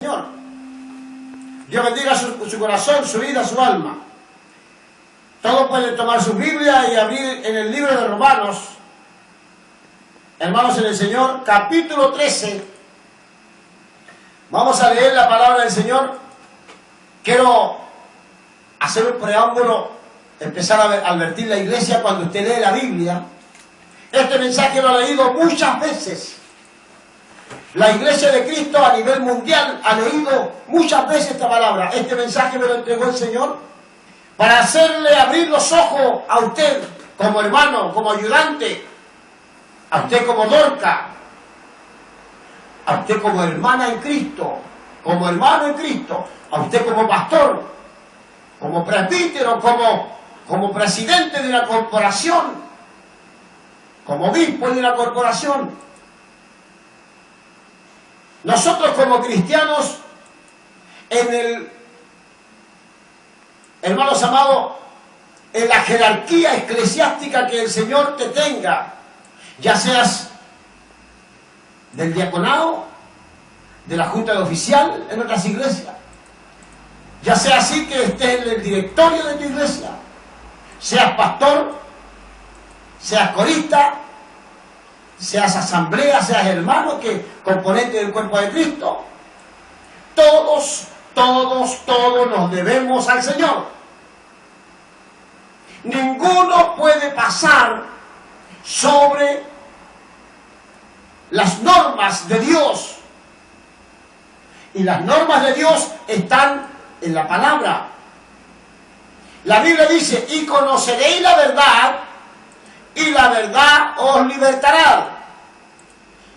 Señor. Dios bendiga su corazón, su vida, su alma. Todos pueden tomar su Biblia y abrir en el libro de Romanos, hermanos en el Señor, capítulo 13. Vamos a leer la palabra del Señor. Quiero hacer un preámbulo, empezar a advertir la iglesia cuando usted lee la Biblia. Este mensaje lo ha leído muchas veces. La iglesia de Cristo a nivel mundial ha leído muchas veces esta palabra. Este mensaje me lo entregó el Señor para hacerle abrir los ojos a usted como hermano, como ayudante, a usted como Dorca, a usted como hermana en Cristo, como hermano en Cristo, a usted como pastor, como presbítero, como presidente de una corporación, como obispo de una corporación. Nosotros como cristianos, hermanos amados, en la jerarquía eclesiástica que el Señor te tenga, ya seas del diaconado, de la junta de oficial en otras iglesias, ya sea así que estés en el directorio de tu iglesia, seas pastor, seas corista, seas asamblea, seas hermano, que componente del cuerpo de Cristo, todos nos debemos al Señor. Ninguno puede pasar sobre las normas de Dios. Y las normas de Dios están en la palabra. La Biblia dice, y conoceréis la verdad, y la verdad os libertará.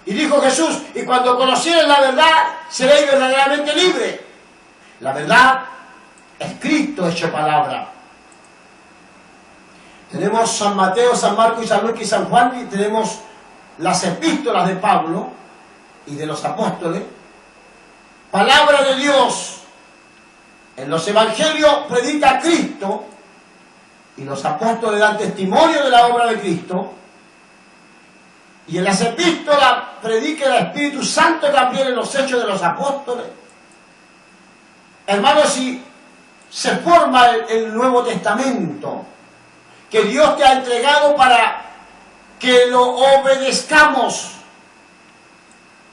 Y dijo Jesús, y cuando conociereis la verdad, seréis verdaderamente libres. La verdad es Cristo hecho palabra. Tenemos San Mateo, San Marcos y San Lucas y San Juan, y tenemos las epístolas de Pablo y de los apóstoles. Palabra de Dios. En los evangelios predica Cristo, y los apóstoles dan testimonio de la obra de Cristo. Y en las epístolas predica el Espíritu Santo también en los hechos de los apóstoles. Hermanos, si se forma el Nuevo Testamento, que Dios te ha entregado para que lo obedezcamos.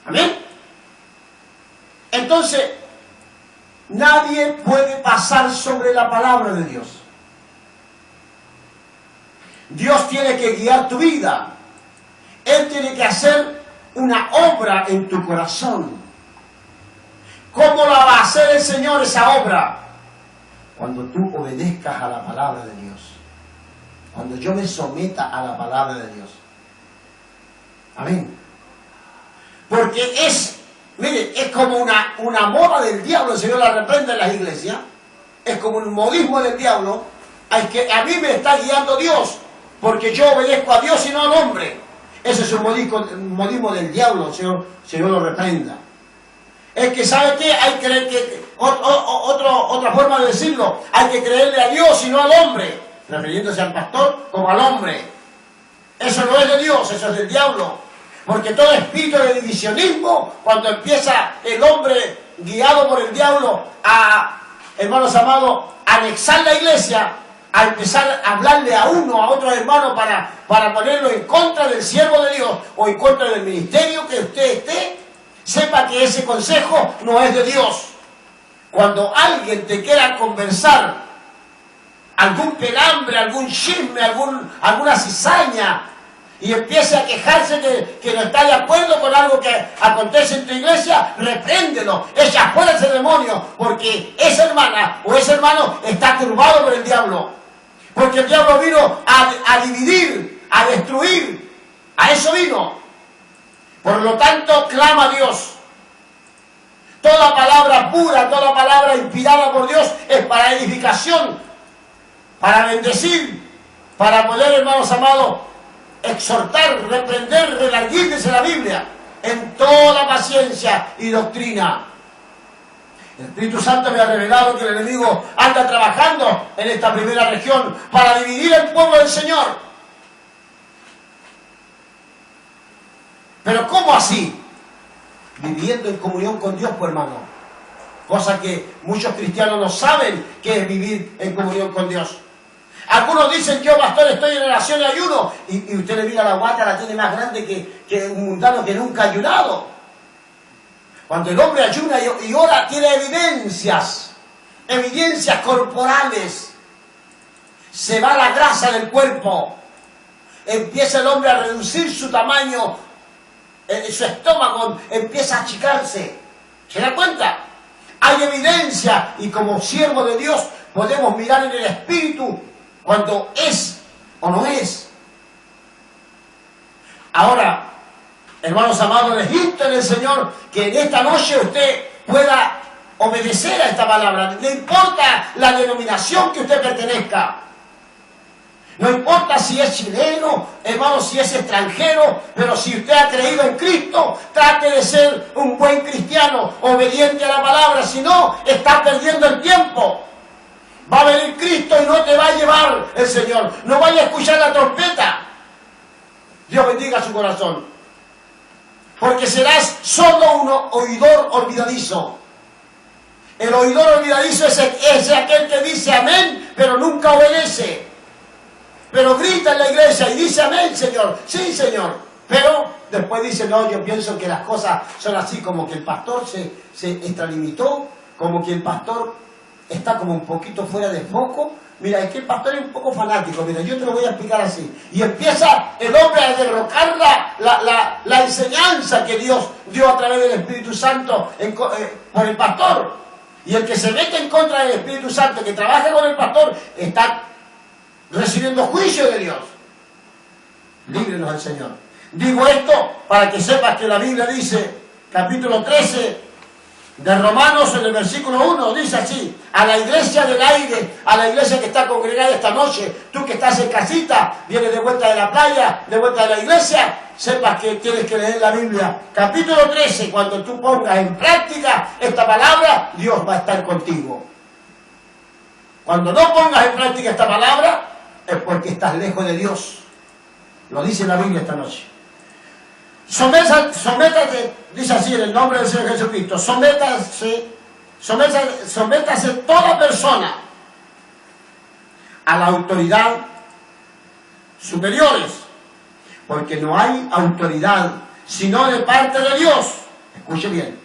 Amén. Entonces, nadie puede pasar sobre la palabra de Dios. Dios tiene que guiar tu vida. Él tiene que hacer una obra en tu corazón. ¿Cómo la va a hacer el Señor esa obra? Cuando tú obedezcas a la palabra de Dios. Cuando yo me someta a la palabra de Dios. Amén. Porque mire, es como una moda del diablo. El Señor la reprende en las iglesias. Es como un modismo del diablo. Que a mí me está guiando Dios. Porque yo obedezco a Dios y no al hombre. Ese es un modismo del diablo. Señor lo reprenda. Es que, ¿sabe qué? Hay que creer que... otra forma de decirlo. Hay que creerle a Dios y no al hombre. Refiriéndose al pastor como al hombre. Eso no es de Dios, eso es del diablo. Porque todo espíritu de divisionismo, cuando empieza el hombre guiado por el diablo a, hermanos amados, anexar la iglesia, a empezar a hablarle a otro hermano para ponerlo en contra del siervo de Dios o en contra del ministerio que usted esté, sepa que ese consejo no es de Dios. Cuando alguien te quiera conversar algún pelambre, algún chisme, alguna cizaña, y empiece a quejarse que no está de acuerdo con algo que acontece en tu iglesia, repréndelo, echa fuera ese demonio, porque esa hermana o ese hermano está turbado por el diablo. Porque el diablo vino a dividir, a destruir, a eso vino. Por lo tanto, clama a Dios. Toda palabra pura, toda palabra inspirada por Dios es para edificación, para bendecir, para poder, hermanos amados, exhortar, reprender, redarguir, dice la Biblia, en toda paciencia y doctrina. El Espíritu Santo me ha revelado que el enemigo anda trabajando en esta primera región para dividir el pueblo del Señor. Pero ¿cómo así? Viviendo en comunión con Dios, pues, hermano. cosa que muchos cristianos no saben que es vivir en comunión con Dios. Algunos dicen, yo pastor estoy en oración y ayuno, y usted le mira la guata, la tiene más grande que un mundano que nunca ha ayunado. Cuando el hombre ayuna y ora, tiene evidencias corporales. Se va la grasa del cuerpo, empieza el hombre a reducir su tamaño, su estómago empieza a achicarse. ¿Se da cuenta? Hay evidencia, y como siervo de Dios podemos mirar en el espíritu cuando es o no es. Ahora, hermanos amados, les insto en el Señor que en esta noche usted pueda obedecer a esta palabra. No importa la denominación que usted pertenezca. No importa si es chileno, hermano, si es extranjero, pero si usted ha creído en Cristo, trate de ser un buen cristiano, obediente a la palabra, si no, está perdiendo el tiempo. Va a venir Cristo y no te va a llevar el Señor. No vaya a escuchar la trompeta. Dios bendiga su corazón. Porque serás solo un oidor olvidadizo. El oidor olvidadizo es aquel que dice amén, pero nunca obedece. Pero grita en la iglesia y dice amén, Señor. Sí, Señor. Pero después dice, no, yo pienso que las cosas son así, como que el pastor se extralimitó, como que el pastor está como un poquito fuera de foco. Mira, es que el pastor es un poco fanático. Mira, yo te lo voy a explicar así. Y empieza el hombre a derrocar la enseñanza que Dios dio a través del Espíritu Santo por el pastor. Y el que se mete en contra del Espíritu Santo, que trabaja con el pastor, está recibiendo juicio de Dios. Líbrenos el Señor. Digo esto para que sepas que la Biblia dice, capítulo 13 de Romanos, en el versículo 1, dice así: a la iglesia del aire, a la iglesia que está congregada esta noche, tú que estás en casita, vienes de vuelta de la playa, de vuelta de la iglesia, sepas que tienes que leer la Biblia. Capítulo 13, cuando tú pongas en práctica esta palabra, Dios va a estar contigo. Cuando no pongas en práctica esta palabra, es porque estás lejos de Dios. Lo dice la Biblia esta noche. Sométase, dice así en el nombre del Señor Jesucristo, sométase toda persona a la autoridad superiores, porque no hay autoridad sino de parte de Dios. Escuche bien.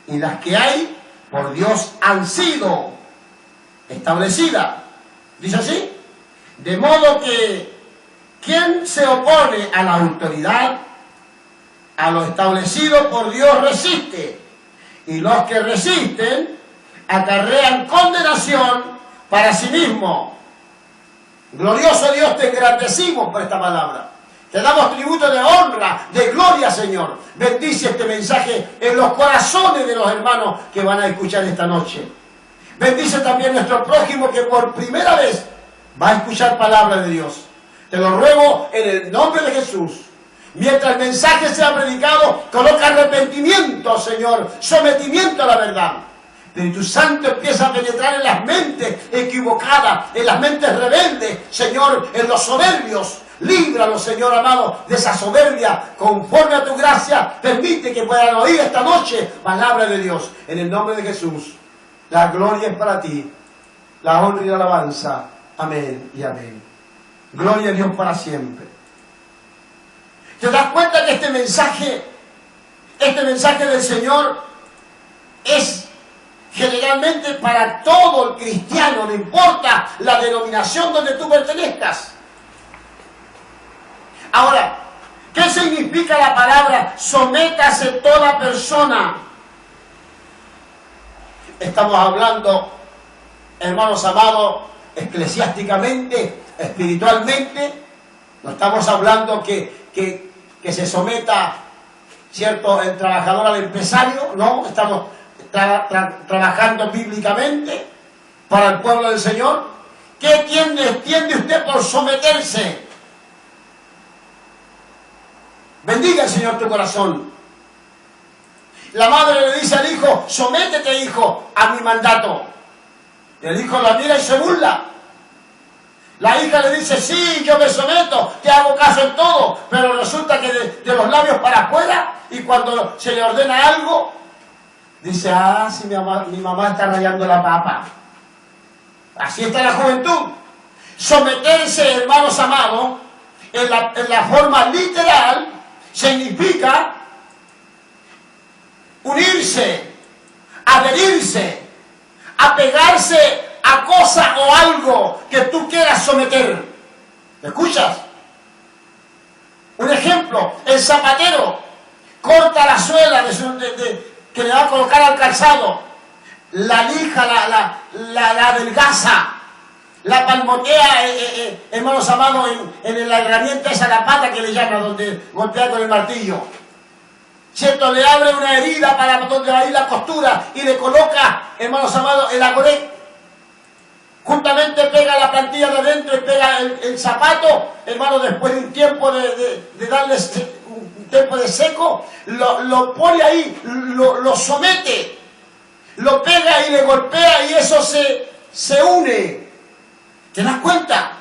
Y las que hay por Dios han sido establecidas. Dice así. De modo que quien se opone a la autoridad, a lo establecido por Dios, resiste. Y los que resisten acarrean condenación para sí mismo. Glorioso Dios, te engrandecimos por esta palabra. Te damos tributo de honra, de gloria, Señor. Bendice este mensaje en los corazones de los hermanos que van a escuchar esta noche. Bendice también nuestro prójimo que por primera vez va a escuchar palabra de Dios. Te lo ruego en el nombre de Jesús. Mientras el mensaje sea predicado, coloca arrepentimiento, Señor, sometimiento a la verdad. Espíritu Santo empieza a penetrar en las mentes equivocadas, en las mentes rebeldes, Señor, en los soberbios. Líbralos, Señor amado, de esa soberbia. Conforme a tu gracia, permite que puedan oír esta noche palabra de Dios. En el nombre de Jesús, la gloria es para ti, la honra y la alabanza. Amén y amén. Gloria a Dios para siempre. ¿Te das cuenta que este mensaje del Señor es generalmente para todo el cristiano, no importa la denominación donde tú pertenezcas? Ahora, ¿qué significa la palabra sométase toda persona? Estamos hablando, hermanos amados, eclesiásticamente, espiritualmente. No estamos hablando que se someta, ¿cierto?, el trabajador al empresario. No, estamos trabajando bíblicamente para el pueblo del Señor. ¿Qué entiende usted por someterse? Bendiga el Señor tu corazón. La madre le dice al hijo: sométete, hijo, a mi mandato. Y el hijo la mira y se burla. La hija le dice: sí, yo me someto, te hago caso en todo, pero resulta que de los labios para afuera, y cuando se le ordena algo, Dice, si mi mamá está rayando la papa. Así está la juventud. Someterse, hermanos amados, en la forma literal, significa unirse, adherirse, apegarse a cosa o algo que tú quieras someter. ¿Me escuchas? Un ejemplo, el zapatero corta la suela que le va a colocar al calzado, la lija, la adelgaza, la palmotea, hermanos amados, en la herramienta esa, la pata que le llama, donde golpea con el martillo. ¿Cierto? Le abre una herida para donde va a ir la costura y le coloca, hermanos amados, el agoret. Juntamente pega la plantilla de adentro y pega el zapato, hermano, después de un tiempo de darle un tiempo de seco, lo pone ahí, lo somete, lo pega y le golpea y eso se une. ¿Te das cuenta?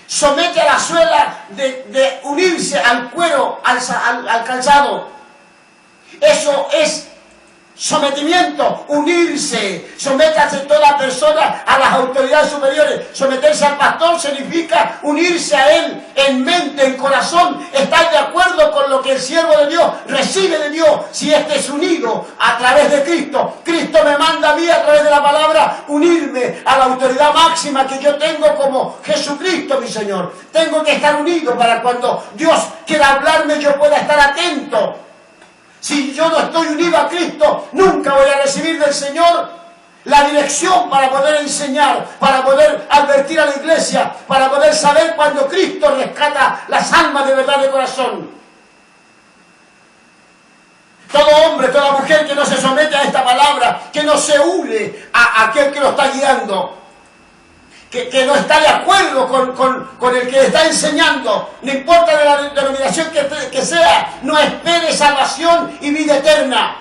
Somete a la suela de unirse al cuero, al calzado. Eso es sometimiento, unirse. Sométase toda persona a las autoridades superiores. Someterse al pastor significa unirse a él en mente, en corazón, estar de acuerdo con lo que el siervo de Dios recibe de Dios. Si éste es unido a través de Cristo, Cristo me manda a mí a través de la palabra unirme a la autoridad máxima que yo tengo como Jesucristo, mi Señor. Tengo que estar unido para cuando Dios quiera hablarme yo pueda estar atento. Si yo no estoy unido a Cristo, nunca voy a recibir del Señor la dirección para poder enseñar, para poder advertir a la iglesia, para poder saber cuando Cristo rescata las almas de verdad de corazón. Todo hombre, toda mujer que no se somete a esta palabra, que no se une a aquel que lo está guiando, que no está de acuerdo con el que está enseñando, no importa de la denominación que sea, no espere salvación y vida eterna,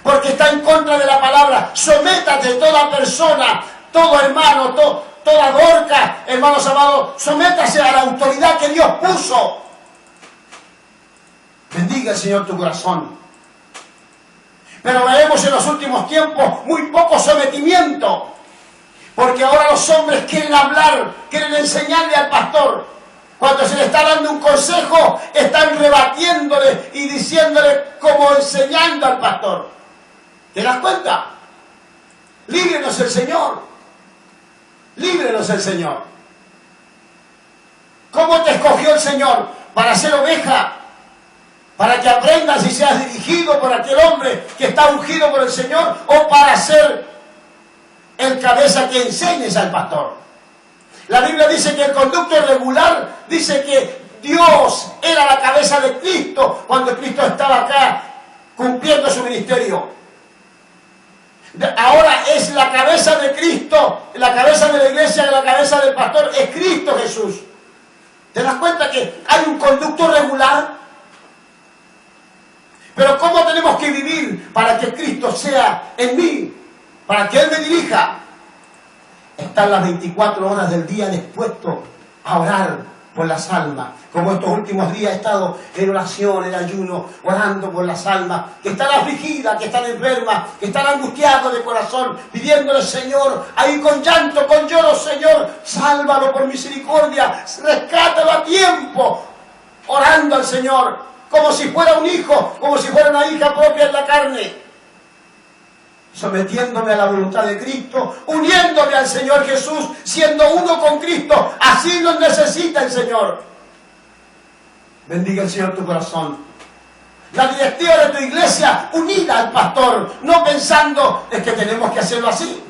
porque está en contra de la palabra. Sométate toda persona, todo hermano, toda Dorca, hermanos amados, sométase a la autoridad que Dios puso. Bendiga el Señor tu corazón. Pero veremos en los últimos tiempos muy poco sometimiento. Porque ahora los hombres quieren hablar, quieren enseñarle al pastor. Cuando se le está dando un consejo, están rebatiéndole y diciéndole como enseñando al pastor. ¿Te das cuenta? Líbrenos el Señor. Líbrenos el Señor. ¿Cómo te escogió el Señor? Para ser oveja. Para que aprendas y seas dirigido por aquel hombre que está ungido por el Señor, o para ser el cabeza que enseñes al pastor. La Biblia dice que el conducto regular dice que Dios era la cabeza de Cristo cuando Cristo estaba acá cumpliendo su ministerio. Ahora es la cabeza de Cristo, la cabeza de la iglesia, la cabeza del pastor es Cristo Jesús. ¿Te das cuenta que hay un conducto regular? Pero ¿cómo tenemos que vivir para que Cristo sea en mí? Para que Él me dirija. Estar las 24 horas del día dispuesto a orar por las almas. Como estos últimos días he estado en oración, en ayuno, orando por las almas que están afligidas, que están enfermas, que están angustiados de corazón, pidiéndole, Señor, ahí con llanto, con lloro, Señor, sálvalo por misericordia, rescátalo a tiempo, orando al Señor, como si fuera un hijo, como si fuera una hija propia en la carne. Sometiéndome a la voluntad de Cristo, uniéndome al Señor Jesús, siendo uno con Cristo. Así nos necesita el Señor. Bendiga el Señor tu corazón. La directiva de tu iglesia unida al pastor, no pensando es que tenemos que hacerlo así.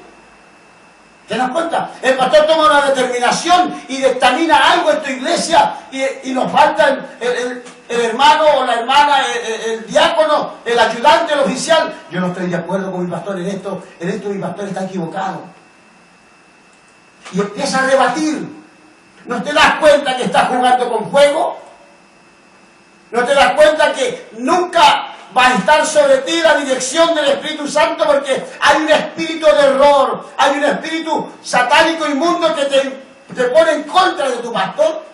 ¿Te das cuenta? El pastor toma una determinación y dictamina algo en tu iglesia y nos falta el hermano o la hermana, el diácono, el ayudante, el oficial. Yo no estoy de acuerdo con mi pastor en esto mi pastor está equivocado. Y empieza a rebatir. ¿No te das cuenta que estás jugando con fuego? ¿No te das cuenta que nunca va a estar sobre ti la dirección del Espíritu Santo? Porque hay un espíritu de error, hay un espíritu satánico inmundo que te pone en contra de tu pastor.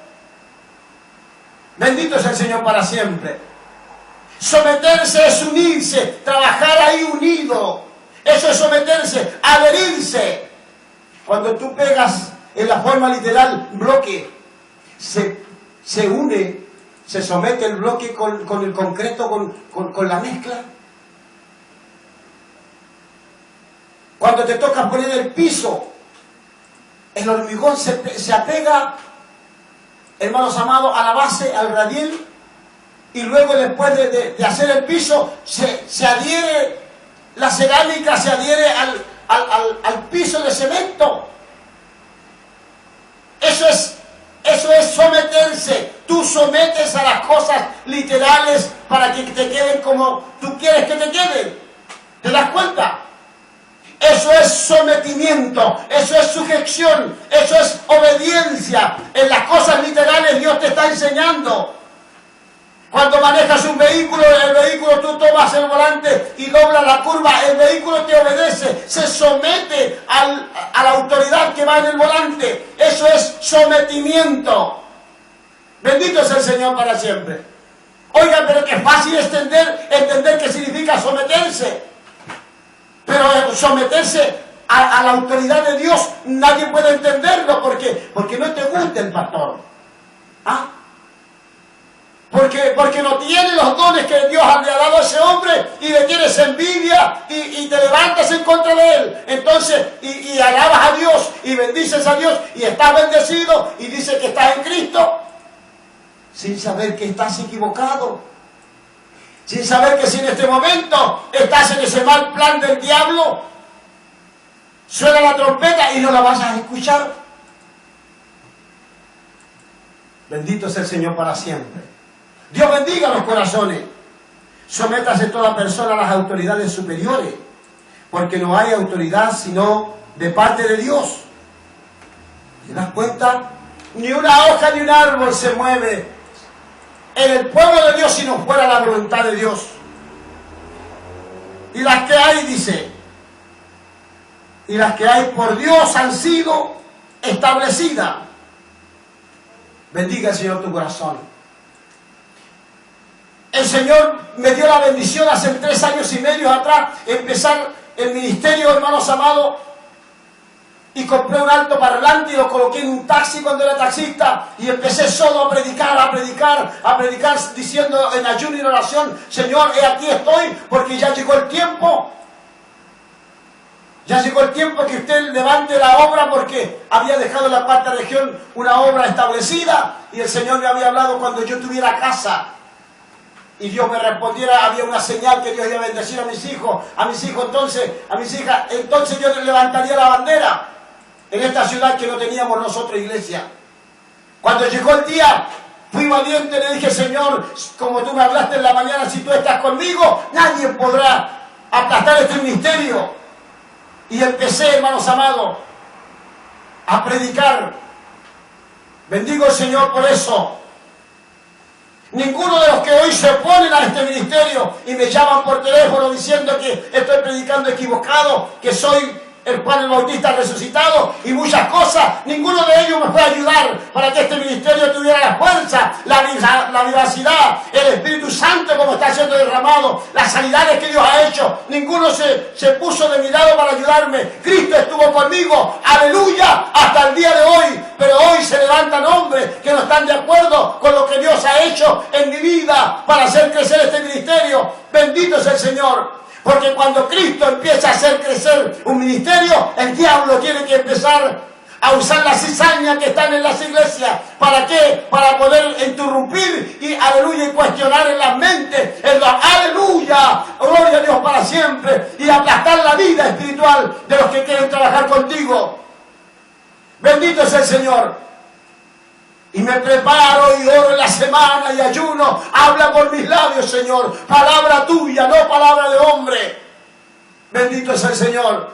Bendito es el Señor para siempre. Someterse es unirse, trabajar ahí unido. Eso es someterse, adherirse. Cuando tú pegas en la forma literal bloque, se une, se somete el bloque con el concreto, con la mezcla. Cuando te toca poner el piso, el hormigón se apega, hermanos amados, a la base, al radiel, y luego después de hacer el piso, se adhiere, la cerámica se adhiere al piso de cemento. Eso es someterse. Tú sometes a las cosas literales para que te queden como tú quieres que te queden. ¿Te das cuenta? Eso es sometimiento, eso es sujeción, eso es obediencia. En las cosas literales Dios te está enseñando. Cuando manejas un vehículo, el vehículo tú tomas el volante y doblas la curva, el vehículo te obedece, se somete a la autoridad que va en el volante. Eso es sometimiento. Bendito es el Señor para siempre. Oigan, pero que es fácil entender qué significa someterse. Pero someterse a la autoridad de Dios, nadie puede entenderlo porque no te gusta el pastor. ¿Ah? Porque no tiene los dones que Dios le ha dado a ese hombre y le tienes envidia y te levantas en contra de él. Entonces, y alabas a Dios y bendices a Dios y estás bendecido y dices que estás en Cristo sin saber que estás equivocado. Sin saber que si en este momento estás en ese mal plan del diablo, suena la trompeta y no la vas a escuchar. Bendito es el Señor para siempre. Dios bendiga los corazones. Sométase toda persona a las autoridades superiores, porque no hay autoridad sino de parte de Dios. ¿Te das cuenta? Ni una hoja ni un árbol se mueve en el pueblo de Dios si no fuera la voluntad de Dios. Y las que hay, dice, y las que hay por Dios han sido establecidas. Bendiga el Señor tu corazón. El Señor me dio la bendición hace 3 años y medio atrás empezar el ministerio, hermanos amados, y compré un altoparlante y lo coloqué en un taxi cuando era taxista y empecé solo a predicar diciendo en ayuno y en oración: Señor, aquí estoy porque ya llegó el tiempo. Ya llegó el tiempo que usted levante la obra, porque había dejado en la 4ª región una obra establecida y el Señor me había hablado cuando yo tuviera casa y Dios me respondiera, había una señal que Dios iba a bendecir a mis hijos, a mis hijas, entonces yo levantaría la bandera en esta ciudad que no teníamos nosotros iglesia. Cuando llegó el día, fui valiente, le dije: Señor, como tú me hablaste en la mañana, si tú estás conmigo, nadie podrá aplastar este ministerio. Y empecé, hermanos amados, a predicar. Bendigo al Señor por eso. Ninguno de los que hoy se oponen a este ministerio y me llaman por teléfono diciendo que estoy predicando equivocado, que soy el Juan el Bautista resucitado y muchas cosas, ninguno de ellos me puede ayudar para que este ministerio tuviera la fuerza, la vivacidad, el Espíritu Santo como está siendo derramado, las sanidades que Dios ha hecho. Ninguno se puso de mi lado para ayudarme. Cristo estuvo conmigo, aleluya, hasta el día de hoy. Pero hoy se levantan hombres que no están de acuerdo con lo que Dios ha hecho en mi vida para hacer crecer este ministerio. Bendito es el Señor. Porque cuando Cristo empieza a hacer crecer un ministerio, el diablo tiene que empezar a usar la cizaña que están en las iglesias. ¿Para qué? Para poder interrumpir y, aleluya, y cuestionar en las mentes, aleluya, gloria a Dios para siempre, y aplastar la vida espiritual de los que quieren trabajar contigo. Bendito es el Señor. Y me preparo y oro en la semana y ayuno. Habla por mis labios, Señor. Palabra tuya, no palabra de hombre. Bendito es el Señor.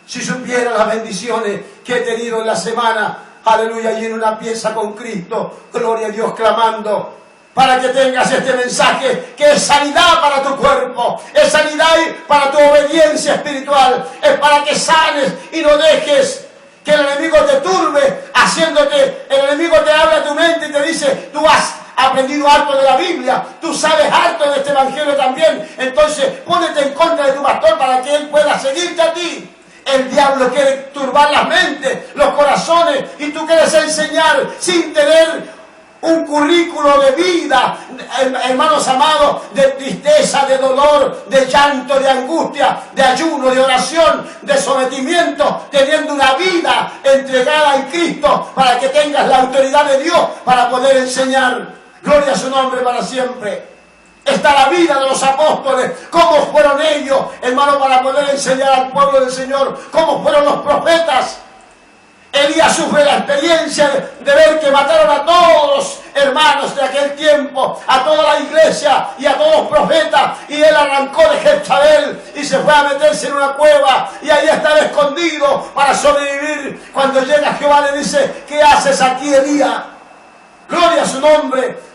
Si supiera las bendiciones que he tenido en la semana, aleluya, y en una pieza con Cristo, gloria a Dios, clamando, para que tengas este mensaje, que es sanidad para tu cuerpo, es sanidad para tu obediencia espiritual, es para que sanes y no dejes que el enemigo te turbe, haciéndote, el enemigo te habla a tu mente y te dice: tú vas a aprendido harto de la Biblia, tú sabes harto de este evangelio también, entonces pónete en contra de tu pastor para que él pueda seguirte a ti. El diablo quiere turbar las mentes, los corazones, y tú quieres enseñar sin tener un currículo de vida, hermanos amados, de tristeza, de dolor, de llanto, de angustia, de ayuno, de oración, de sometimiento, teniendo una vida entregada en Cristo para que tengas la autoridad de Dios para poder enseñar. Gloria a su nombre para siempre. Está la vida de los apóstoles, cómo fueron ellos, hermanos, para poder enseñar al pueblo del Señor, cómo fueron los profetas. Elías sufre la experiencia de ver que mataron a todos los hermanos de aquel tiempo, a toda la iglesia y a todos los profetas, y él arrancó de Jezabel y se fue a meterse en una cueva y ahí estaba escondido para sobrevivir. Cuando llega Jehová le dice: ¿qué haces aquí, Elías? Gloria a su nombre.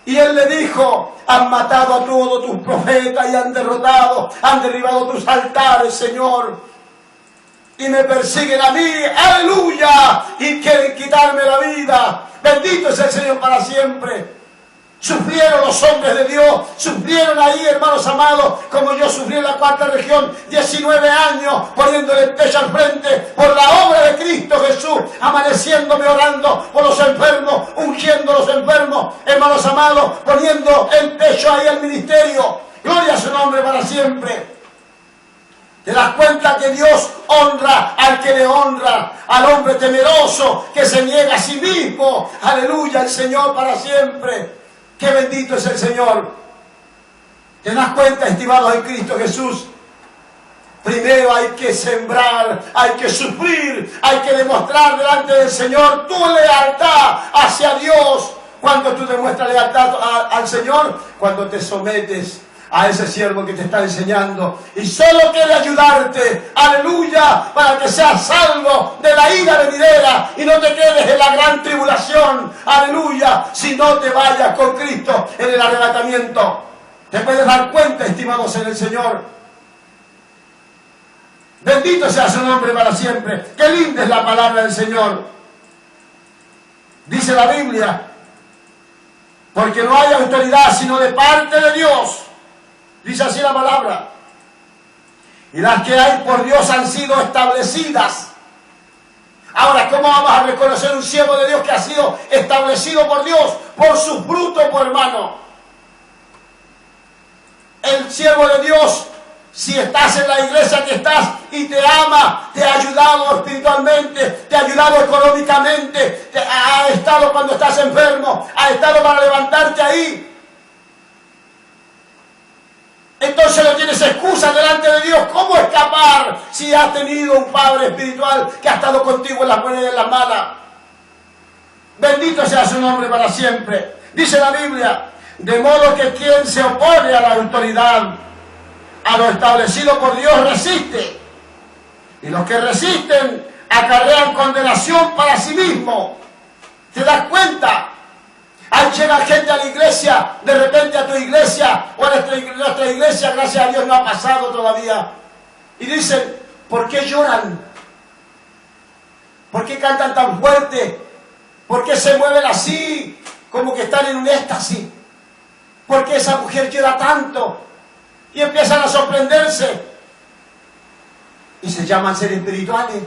Y él le dijo: han matado a todos tus profetas y han derribado tus altares, Señor, y me persiguen a mí, aleluya, y quieren quitarme la vida. Bendito es el Señor para siempre. Sufrieron los hombres de Dios, sufrieron ahí, hermanos amados, como yo sufrí en la cuarta región, 19 años, poniéndole el pecho al frente por la obra de Cristo Jesús, amaneciéndome orando por los enfermos, ungiendo a los enfermos, hermanos amados, poniendo el pecho ahí al ministerio. Gloria a su nombre para siempre. ¿Te das cuenta que Dios honra al que le honra? Al hombre temeroso que se niega a sí mismo. Aleluya, el Señor para siempre. ¡Qué bendito es el Señor! ¿Te das cuenta, estimados en Cristo Jesús? Primero hay que sembrar, hay que sufrir, hay que demostrar delante del Señor tu lealtad hacia Dios. Cuando tú demuestras lealtad al Señor, cuando te sometes a ese siervo que te está enseñando y solo quiere ayudarte, aleluya, para que seas salvo de la ira venidera y no te quedes en la gran tribulación, aleluya, si no te vayas con Cristo en el arrebatamiento. Te puedes dar cuenta, estimados en el Señor. Bendito sea su nombre para siempre. Qué linda es la palabra del Señor. Dice la Biblia: porque no hay autoridad sino de parte de Dios. Dice así la palabra. Y las que hay por Dios han sido establecidas. Ahora, ¿cómo vamos a reconocer un siervo de Dios que ha sido establecido por Dios? Por su fruto, por hermano. El siervo de Dios, si estás en la iglesia que estás y te ama, te ha ayudado espiritualmente, te ha ayudado económicamente, ha estado cuando estás enfermo, ha estado para levantarte ahí. Entonces no tienes excusa delante de Dios. ¿Cómo escapar si has tenido un Padre espiritual que ha estado contigo en las buenas y en las malas? Bendito sea su nombre para siempre. Dice la Biblia: de modo que quien se opone a la autoridad, a lo establecido por Dios, resiste. Y los que resisten acarrean condenación para sí mismos. ¿Te das cuenta? Ahí llega gente a la iglesia, de repente a tu iglesia o a nuestra iglesia, gracias a Dios no ha pasado todavía. Y dicen: ¿por qué lloran? ¿Por qué cantan tan fuerte? ¿Por qué se mueven así, como que están en un éxtasis? ¿Por qué esa mujer llora tanto? Y empiezan a sorprenderse. Y se llaman seres espirituales.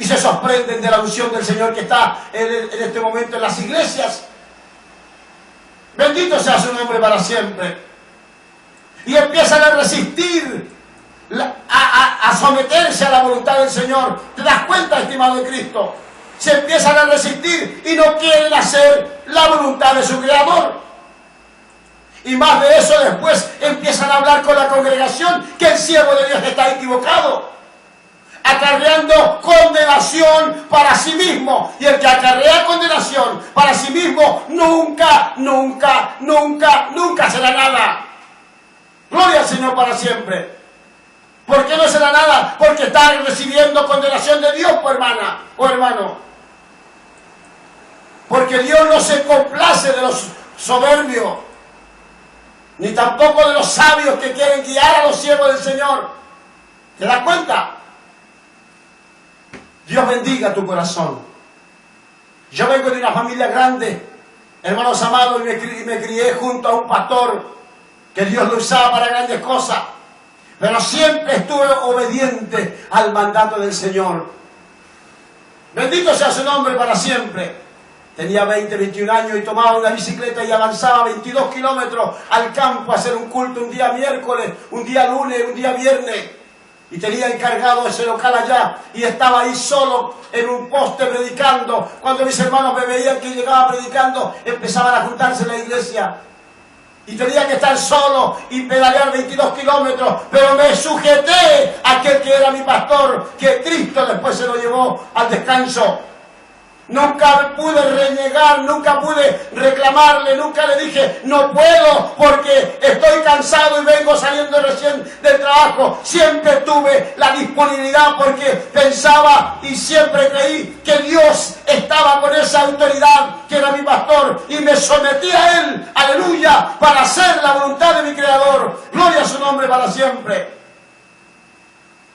Y se sorprenden de la unción del Señor que está en este momento en las iglesias. Bendito sea su nombre para siempre. Y empiezan a resistir, a someterse a la voluntad del Señor. ¿Te das cuenta, estimado de Cristo? Se empiezan a resistir y no quieren hacer la voluntad de su Creador. Y más de eso, después empiezan a hablar con la congregación que el siervo de Dios está equivocado, acarreando condenación para sí mismo. Y el que acarrea condenación para sí mismo nunca será nada. Gloria al Señor para siempre. ¿Por qué no será nada? Porque está recibiendo condenación de Dios, hermana o hermano. Porque Dios no se complace de los soberbios, ni tampoco de los sabios que quieren guiar a los siervos del Señor. ¿Te das cuenta? Dios bendiga tu corazón. Yo vengo de una familia grande, Hermanos amados, me crié junto a un pastor que Dios lo usaba para grandes cosas, pero siempre estuve obediente al mandato del Señor. Bendito sea su nombre para siempre. Tenía 20, 21 años y tomaba una bicicleta y avanzaba 22 kilómetros al campo a hacer un culto un día miércoles, un día lunes, un día viernes. Y tenía encargado ese local allá y estaba ahí solo en un poste predicando. Cuando mis hermanos me veían que llegaba predicando, empezaban a juntarse en la iglesia. Y tenía que estar solo y pedalear 22 kilómetros, pero me sujeté a aquel que era mi pastor, que Cristo después se lo llevó al descanso. Nunca pude renegar, nunca pude reclamarle, nunca le dije, no puedo porque estoy cansado y vengo saliendo recién del trabajo. Siempre tuve la disponibilidad porque pensaba y siempre creí que Dios estaba con esa autoridad que era mi pastor y me sometí a Él, aleluya, para hacer la voluntad de mi Creador. Gloria a su nombre para siempre.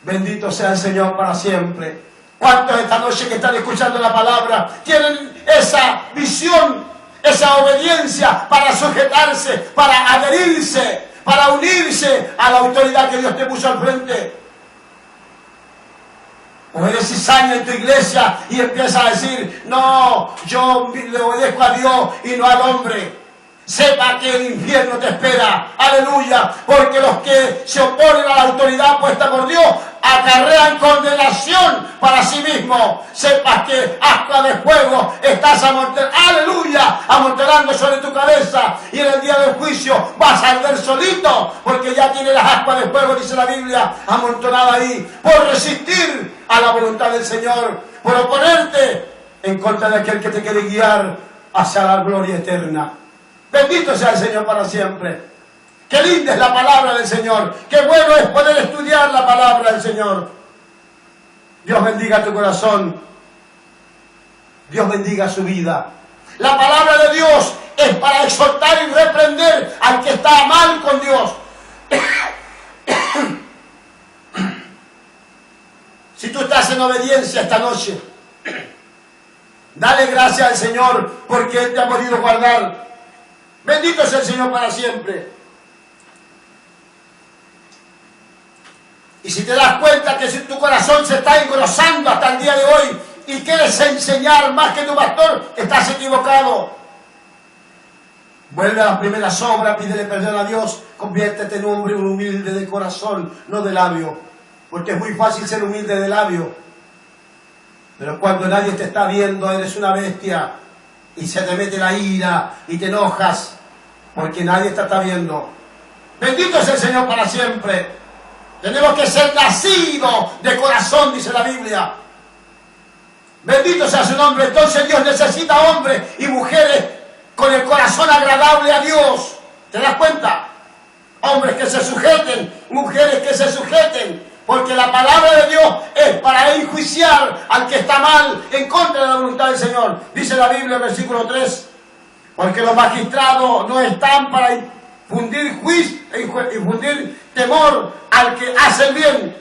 Bendito sea el Señor para siempre. ¿Cuántos esta noche que están escuchando la palabra tienen esa visión, esa obediencia para sujetarse, para adherirse, para unirse a la autoridad que Dios te puso al frente? O eres cizaña en tu iglesia y empiezas a decir, no, yo le obedezco a Dios y no al hombre. Sepa que el infierno te espera, aleluya, porque los que se oponen a la autoridad puesta por Dios acarrean condenación para sí mismos. Sepas que ascua de fuego estás amontonando sobre tu cabeza y en el día del juicio vas a arder solito, porque ya tiene las ascuas de fuego, dice la Biblia, amontonada ahí, por resistir a la voluntad del Señor, por oponerte en contra de aquel que te quiere guiar hacia la gloria eterna. Bendito sea el Señor para siempre. Qué linda es la palabra del Señor. Qué bueno es poder estudiar la palabra del Señor. Dios bendiga tu corazón. Dios bendiga su vida. La palabra de Dios es para exhortar y reprender al que está mal con Dios. Si tú estás en obediencia esta noche, dale gracias al Señor porque Él te ha podido guardar. Bendito sea el Señor para siempre. Y si te das cuenta que si tu corazón se está engrosando hasta el día de hoy y quieres enseñar más que tu pastor, estás equivocado. Vuelve a las primeras obras, pídele perdón a Dios, conviértete en un hombre humilde de corazón, no de labio, porque es muy fácil ser humilde de labio, pero cuando nadie te está viendo eres una bestia y se te mete la ira y te enojas porque nadie te está viendo. Bendito es el Señor para siempre. Tenemos que ser nacidos de corazón, dice la Biblia. Bendito sea su nombre. Entonces Dios necesita hombres y mujeres con el corazón agradable a Dios. ¿Te das cuenta? Hombres que se sujeten, mujeres que se sujeten. Porque la palabra de Dios es para enjuiciar al que está mal en contra de la voluntad del Señor. Dice la Biblia en el versículo 3. Porque los magistrados no están para infundir juicio, infundir temor al que hace el bien,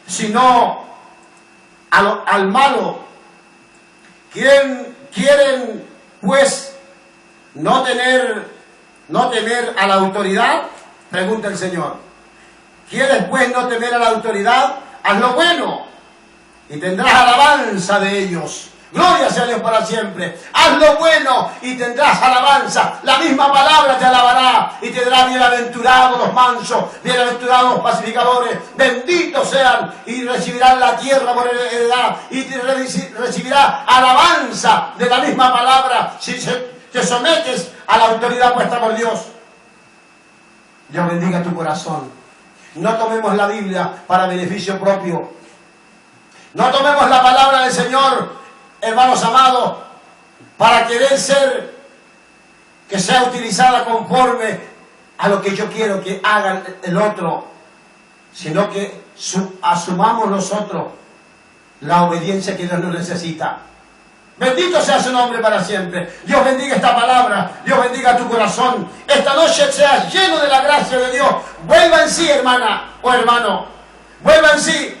sino al malo. ¿Quieren pues no temer a la autoridad? Pregunta el Señor. ¿Quieres pues no temer a la autoridad? Haz lo bueno y tendrás alabanza de ellos. Gloria sea a Dios para siempre. Haz lo bueno y tendrás alabanza. La misma palabra te alabará y te dirá bienaventurados los mansos, bienaventurados los pacificadores. Benditos sean y recibirán la tierra por heredad y recibirá alabanza de la misma palabra si te sometes a la autoridad puesta por Dios. Dios bendiga tu corazón. No tomemos la Biblia para beneficio propio. No tomemos la palabra del Señor, hermanos amados, para querer que sea utilizada conforme a lo que yo quiero que haga el otro, sino que asumamos nosotros la obediencia que Dios nos necesita. Bendito sea su nombre para siempre. Dios bendiga esta palabra. Dios bendiga tu corazón. Esta noche seas lleno de la gracia de Dios. Vuelva en sí, hermana o hermano. Vuelva en sí.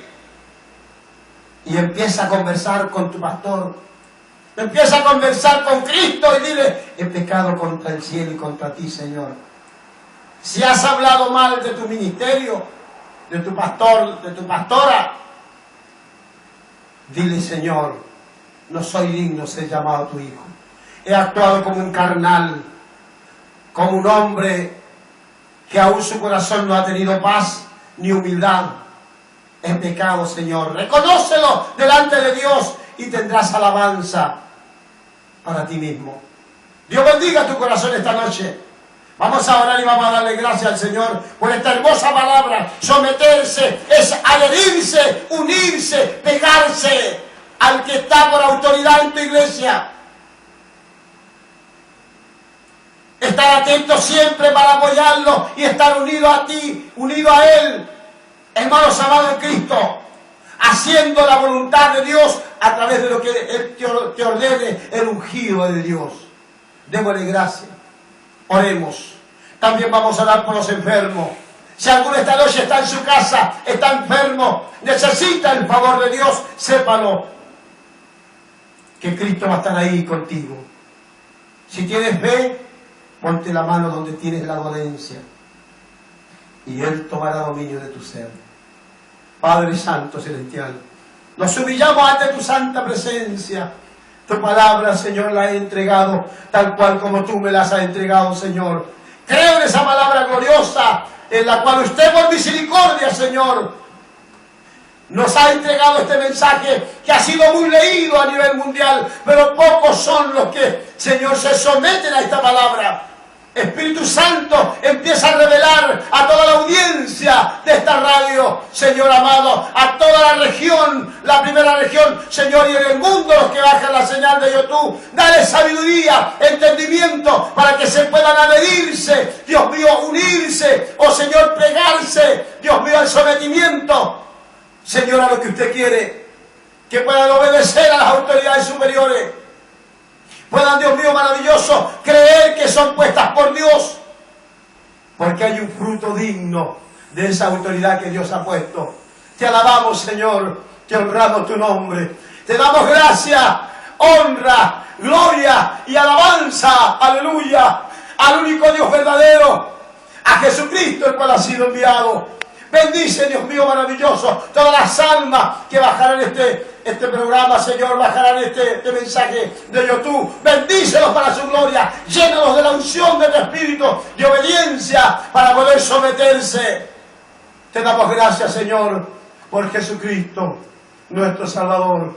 Y empieza a conversar con tu pastor. Empieza a conversar con Cristo y dile, he pecado contra el cielo y contra ti, Señor. Si has hablado mal de tu ministerio, de tu pastor, de tu pastora, dile, Señor, no soy digno de ser llamado tu hijo. He actuado como un carnal, como un hombre que aún su corazón no ha tenido paz ni humildad. He pecado, Señor. Reconócelo delante de Dios y tendrás alabanza para ti mismo. Dios bendiga tu corazón esta noche. Vamos a orar y vamos a darle gracias al Señor por esta hermosa palabra. Someterse es adherirse, unirse, pegarse al que está por autoridad en tu iglesia. Estar atento siempre para apoyarlo y estar unido a ti, unido a Él. Hermanos amados en Cristo, haciendo la voluntad de Dios a través de lo que Él te ordene, el ungido de Dios. Démosle gracias. Oremos. También vamos a orar por los enfermos. Si alguno esta noche está en su casa, está enfermo, necesita el favor de Dios, sépalo que Cristo va a estar ahí contigo. Si tienes fe, ponte la mano donde tienes la dolencia y Él tomará dominio de tu ser. Padre Santo Celestial, nos humillamos ante tu santa presencia. Tu palabra, Señor, la he entregado tal cual como tú me las has entregado, Señor. Creo en esa palabra gloriosa en la cual usted por misericordia, Señor, nos ha entregado este mensaje que ha sido muy leído a nivel mundial, pero pocos son los que, Señor, se someten a esta palabra. Espíritu Santo, empieza a revelar a toda la audiencia de esta radio, Señor amado, a toda la región, la primera región, Señor, y en el mundo los que bajan la señal de YouTube. Dale sabiduría, entendimiento, para que se puedan adherirse, Dios mío, unirse, oh Señor, pegarse, Dios mío, al sometimiento, Señor, a lo que usted quiere, que puedan obedecer a las autoridades superiores. Puedan, Dios mío maravilloso, creer que son puestas por Dios, porque hay un fruto digno de esa autoridad que Dios ha puesto. Te alabamos, Señor, te honramos tu nombre, te damos gracia, honra, gloria y alabanza, aleluya, al único Dios verdadero, a Jesucristo, el cual ha sido enviado. Bendice, Dios mío maravilloso, todas las almas que bajarán este programa, Señor, bajarán este mensaje de YouTube. Bendícelos para su gloria, llénalos de la unción de tu Espíritu, de obediencia para poder someterse. Te damos gracias, Señor, por Jesucristo, nuestro Salvador.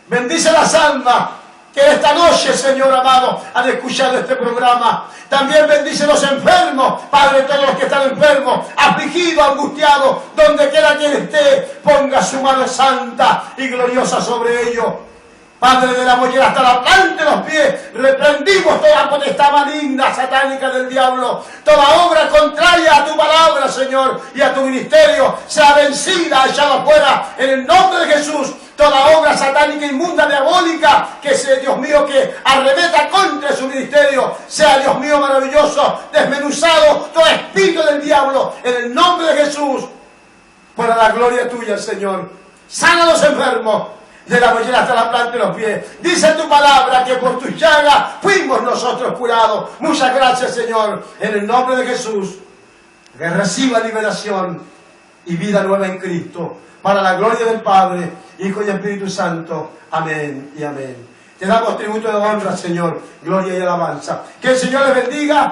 Bendice las almas que esta noche, Señor amado, han escuchado este programa. También bendice los enfermos, Padre, todos los que están enfermos, afligidos, angustiados, donde quiera que esté, ponga su mano santa y gloriosa sobre ellos. Padre, de la mollera hasta la planta de los pies, reprendimos toda potestad maligna, satánica del diablo. Toda obra contraria a tu palabra, Señor, y a tu ministerio, sea vencida, echada fuera, en el nombre de Jesús. Toda obra satánica, inmunda, diabólica, que sea, Dios mío, que arremeta contra su ministerio, sea, Dios mío, maravilloso, desmenuzado todo espíritu del diablo, en el nombre de Jesús, para la gloria tuya, Señor. Sana a los enfermos, de la mollera hasta la planta de los pies. Dice tu palabra que por tus llagas fuimos nosotros curados. Muchas gracias, Señor, en el nombre de Jesús. Que reciba liberación y vida nueva en Cristo, para la gloria del Padre, Hijo y Espíritu Santo. Amén y amén. Te damos tributo de honra, Señor, gloria y alabanza. Que el Señor les bendiga.